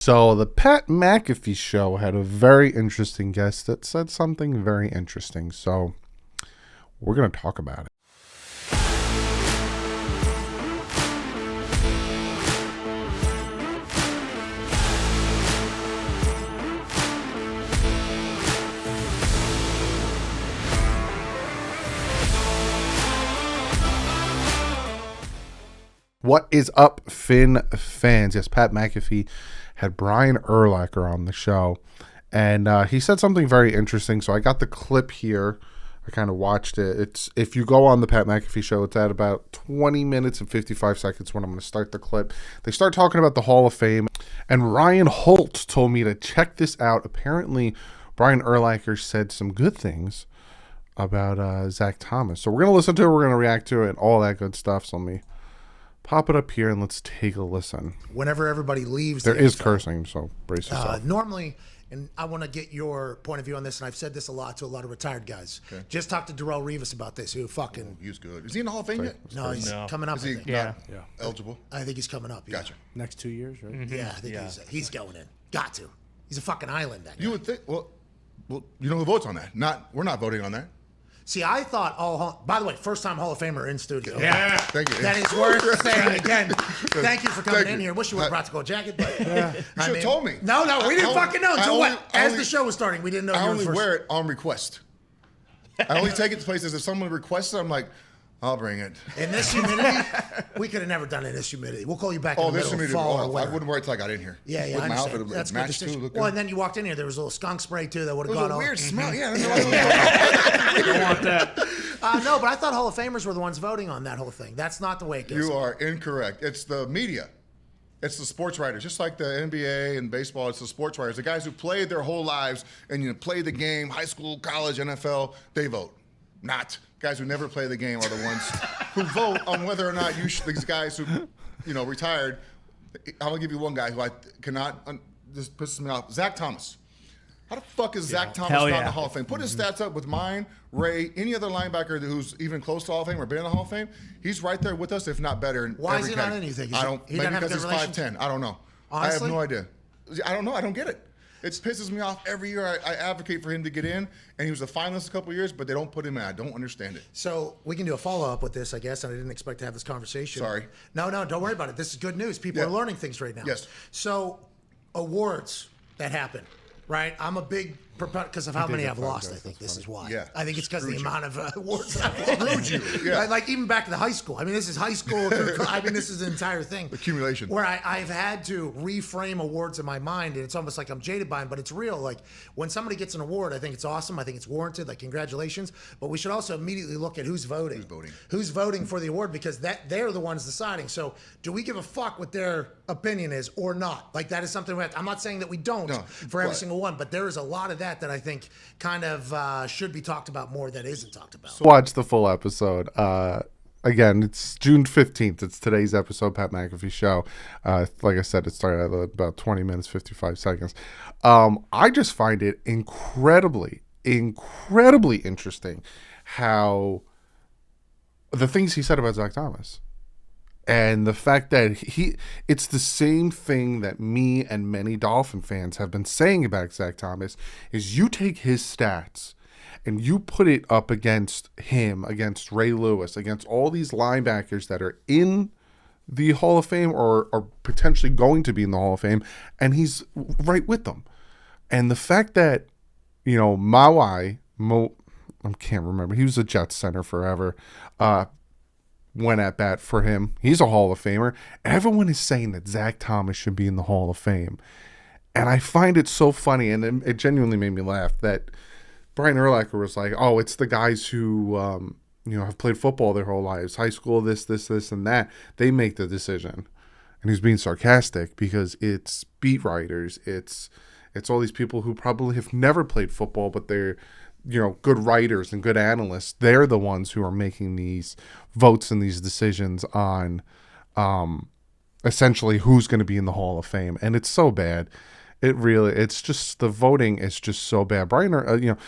So the Pat McAfee show had a very interesting guest that said something very interesting. So we're going to talk about it. What is up, Finn fans? Yes, Pat McAfee had Brian Urlacher on the show, and he said something very interesting. So I got the clip here. I kind of watched it. It's if you go on the Pat McAfee show, it's at about 20 minutes and 55 seconds when I'm going to start the clip. They start talking about the Hall of Fame, and Ryan Holt told me to check this out. Apparently, Brian Urlacher said some good things about Zach Thomas. So we're going to listen to it, we're going to react to it, and all that good stuff. So let me pop it up here and let's take a listen. Whenever everybody leaves, there is cursing, so brace yourself. Normally, and I want to get your point of view on this, and I've said this a lot to a lot of retired guys. Okay. Just talked to Darrell Revis about this, who fucking... He's good. Is he in the Hall of Fame yet? No, he's coming up. Is he I think. eligible? I think he's coming up. Yeah. Gotcha. Next 2 years, right? Mm-hmm. Yeah, I think he's going in. Got to. He's a fucking island, that guy. You would think... Well, you know who votes on that? We're not voting on that. See, I thought by the way, first time Hall of Famer in studio. Yeah. Thank you. That is worth saying again. Thank you for coming in here. Wish you would have brought the gold jacket, but you should have told me. No, we didn't fucking know until as the show was starting. We didn't know. I you were only first. wear it on request. I only take it to places if someone requests it. I'm like, I'll bring it. In this humidity, we could have never done it in this humidity. We'll call you back in the middle of fall or I winter. wouldn't wear it till I got in here. Yeah, With I my understand. outfit, That's matched good. too. Well, and then you walked in here. There was a little skunk spray too that would have It was gone a on. weird smell. Yeah, I don't want that. No, but I thought Hall of Famers were the ones voting on that whole thing. That's not the way it goes. You are incorrect. It's the media. It's the sports writers, just like the NBA and baseball. It's the sports writers, the guys who played their whole lives and play the game, high school, college, NFL. They vote. Not guys who never play the game are the ones who vote on whether or not these guys who, retired. I'm gonna give you one guy who I cannot. This pisses me off. Zach Thomas. How the fuck is Zach Thomas not in the Hall of Fame? Put his stats up with mine, Ray, any other linebacker who's even close to Hall of Fame or been in the Hall of Fame. He's right there with us, if not better. Why is he not in? You think? Maybe because he's 5'10". I don't know. Honestly? I have no idea. I don't know. I don't get it. It pisses me off every year. I advocate for him to get in, and he was a finalist a couple of years, but they don't put him in. I don't understand it. So we can do a follow-up with this, I guess, and I didn't expect to have this conversation. Sorry. No, don't worry about it. This is good news. People are learning things right now. Yes. So awards that happen, right? I'm a big because of how many I've lost. I think this is why. Yeah. I think it's because of the amount of awards that I've lost. Screwed you. Yeah. Like even back to the high school. I mean, this is high school. This is an entire thing. Accumulation. Where I've had to reframe awards in my mind, and it's almost like I'm jaded by them, but it's real. Like when somebody gets an award, I think it's awesome. I think it's warranted. Like congratulations. But we should also immediately look at who's voting. Who's voting for the award, because they're the ones deciding. So do we give a fuck what their opinion is or not? Like that is something I'm not saying that we don't for every single one, but there is a lot of that I think kind of should be talked about more that isn't talked about. So watch the full episode. Again, it's June 15th. It's today's episode, Pat McAfee Show. Like I said, it started at about 20 minutes, 55 seconds. I just find it incredibly interesting how the things he said about Zach Thomas. And the fact that it's the same thing that me and many Dolphin fans have been saying about Zach Thomas is you take his stats and you put it up against him, against Ray Lewis, against all these linebackers that are in the Hall of Fame or are potentially going to be in the Hall of Fame, and he's right with them. And the fact that, I can't remember, he was a Jets center forever, went at bat for him. He's a Hall of Famer. Everyone is saying that Zach Thomas should be in the Hall of Fame. And I find it so funny, and it genuinely made me laugh, that Brian Urlacher was like, oh, it's the guys who, have played football their whole lives, high school, this, and that. They make the decision. And he's being sarcastic because it's beat writers. It's all these people who probably have never played football, but they're, good writers and good analysts. They're the ones who are making these votes and these decisions on essentially who's going to be in the Hall of Fame. And it's so bad. It's just, the voting is just so bad. Brian,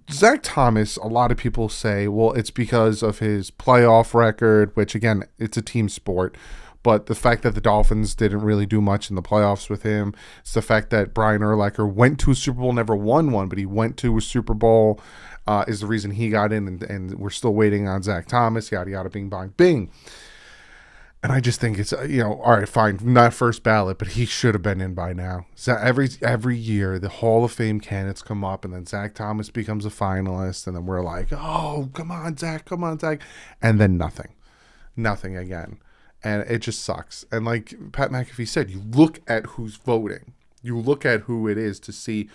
Zach Thomas, a lot of people say, well, it's because of his playoff record, which again, it's a team sport. But the fact that the Dolphins didn't really do much in the playoffs with him, it's the fact that Brian Urlacher went to a Super Bowl, never won one, but he went to a Super Bowl, is the reason he got in, and we're still waiting on Zach Thomas, yada, yada, bing, bang, bing. And I just think it's, all right, fine, not first ballot, but he should have been in by now. So every year, the Hall of Fame candidates come up, and then Zach Thomas becomes a finalist, and then we're like, oh, come on, Zach. And then nothing again. And it just sucks. And like Pat McAfee said, you look at who's voting. You look at who it is to see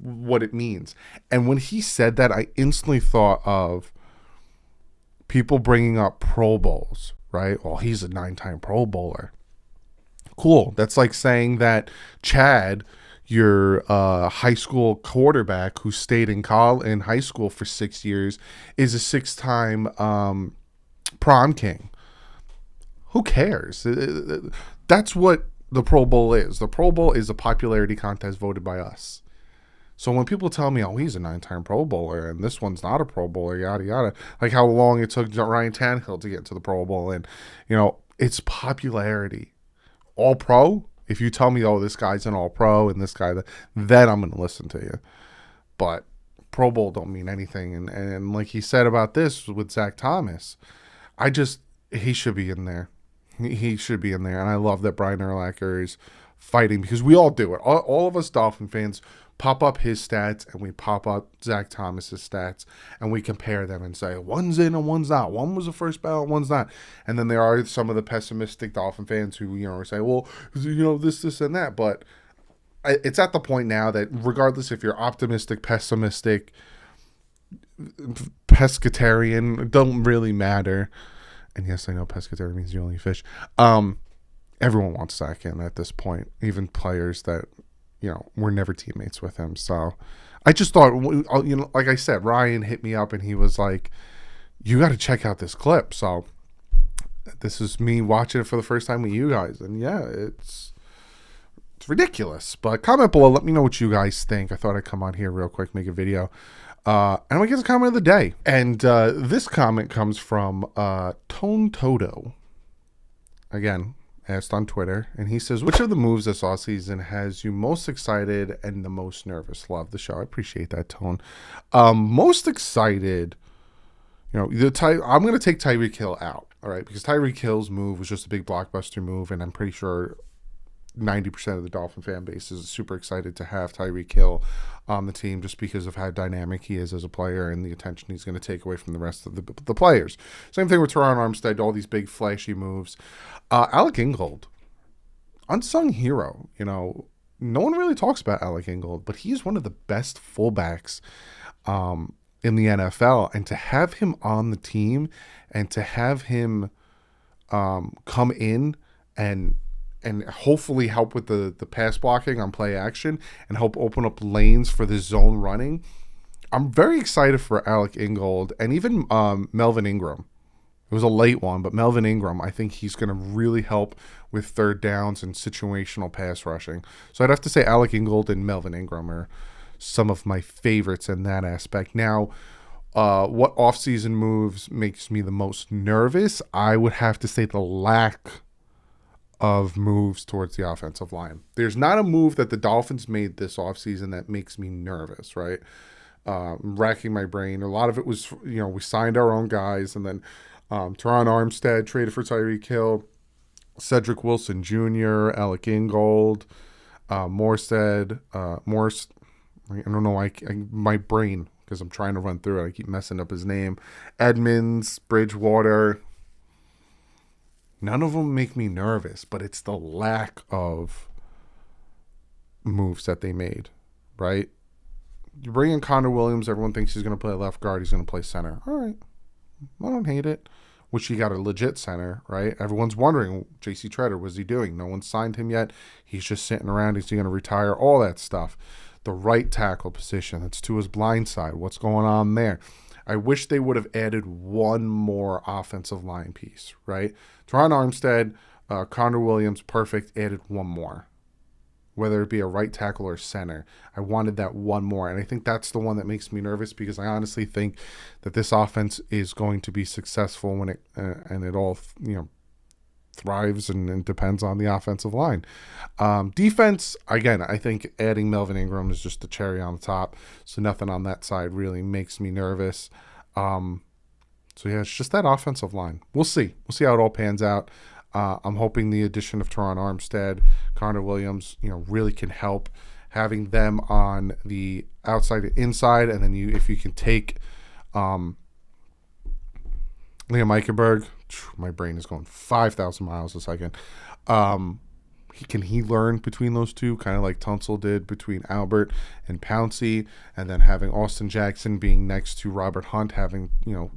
what it means. And when he said that, I instantly thought of people bringing up Pro Bowls. Right? Well, he's a 9-time Pro Bowler. Cool. That's like saying that Chad, your high school quarterback who stayed in high school for 6 years, is a 6-time prom king. Who cares? That's what the Pro Bowl is. The Pro Bowl is a popularity contest voted by us. So when people tell me, oh, he's a 9-time Pro Bowler and this one's not a Pro Bowler, yada, yada, like how long it took Ryan Tannehill to get to the Pro Bowl. And, it's popularity. All Pro, if you tell me, oh, this guy's an All Pro and this guy, then I'm going to listen to you. But Pro Bowl don't mean anything. And like he said about this with Zach Thomas, he should be in there. He should be in there. And I love that Brian Urlacher is fighting because we all do it. All of us Dolphin fans pop up his stats and we pop up Zach Thomas's stats and we compare them and say one's in and one's not. One was a first ballot, one's not. And then there are some of the pessimistic Dolphin fans who say, well, this and that. But it's at the point now that regardless if you're optimistic, pessimistic, pescatarian, don't really matter. And yes, I know pescatarian means you only fish. Everyone wants Zach in at this point, even players that we're never teammates with him. So I just thought, like I said, Ryan hit me up and he was like, you got to check out this clip. So this is me watching it for the first time with you guys. And yeah, it's ridiculous. But comment below. Let me know what you guys think. I thought I'd come on here real quick, make a video. And we get the comment of the day. And this comment comes from Tone Toto. Again, asked on Twitter, and he says, which of the moves this offseason has you most excited and the most nervous? Love the show. I appreciate that, Tone. Most excited, I'm going to take Tyreek Hill out, all right, because Tyreek Hill's move was just a big blockbuster move, and I'm pretty sure 90% of the Dolphin fan base is super excited to have Tyreek Hill on the team just because of how dynamic he is as a player and the attention he's going to take away from the rest of the players. Same thing with Teron Armstead, all these big flashy moves. Alec Ingold, unsung hero. No one really talks about Alec Ingold, but he's one of the best fullbacks in the NFL. And to have him on the team and to have him come in and hopefully help with the pass blocking on play action and help open up lanes for the zone running. I'm very excited for Alec Ingold and even Melvin Ingram. It was a late one, but Melvin Ingram, I think he's going to really help with third downs and situational pass rushing. So I'd have to say Alec Ingold and Melvin Ingram are some of my favorites in that aspect. Now, what offseason moves makes me the most nervous? I would have to say the lack of moves towards the offensive line. There's not a move that the Dolphins made this offseason that makes me nervous, right? I'm racking my brain. A lot of it was, we signed our own guys, and then Teron Armstead traded for Tyreek Hill, Cedric Wilson Jr., Alec Ingold, Morse. I don't know why my brain, because I'm trying to run through it, I keep messing up his name. Edmonds, Bridgewater. None of them make me nervous, but it's the lack of moves that they made, right? You bring in Connor Williams, everyone thinks he's going to play left guard, he's going to play center. All right, I don't hate it. Which you got a legit center, right? Everyone's wondering, J.C. Treader, what's he doing? No one's signed him yet. He's just sitting around. Is he going to retire? All that stuff. The right tackle position, that's to his blind side. What's going on there? I wish they would have added one more offensive line piece, right? Teron Armstead, Connor Williams, perfect, added one more. Whether it be a right tackle or center. I wanted that one more. And I think that's the one that makes me nervous because I honestly think that this offense is going to be successful when it all, thrives and depends on the offensive line. Defense, again, I think adding Melvin Ingram is just the cherry on the top. So nothing on that side really makes me nervous. So yeah, it's just that offensive line. We'll see. We'll see how it all pans out. I'm hoping the addition of Teron Armstead, Connor Williams, really can help. Having them on the outside and inside, and then if you can take Liam Eichenberg, my brain is going 5,000 miles a second. He learn between those two, kind of like Tunsil did between Albert and Pouncey, and then having Austin Jackson being next to Robert Hunt, having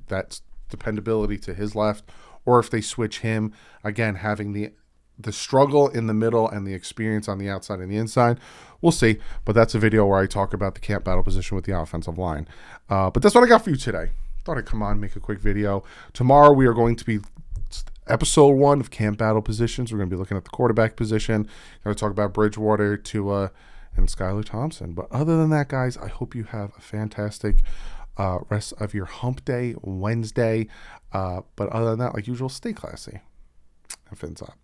that dependability to his left, or if they switch him, again having the struggle in the middle and the experience on the outside and the inside. We'll see, but that's a video where I talk about the camp battle position with the offensive line. But that's what I got for you today. Thought I'd come on, make a quick video. Tomorrow we are going to be episode 1 of camp battle positions. We're going to be looking at the quarterback position. Going to talk about Bridgewater, Tua, and Skylar Thompson. But other than that, guys, I hope you have a fantastic rest of your hump day Wednesday. But other than that, like usual, stay classy and fins up.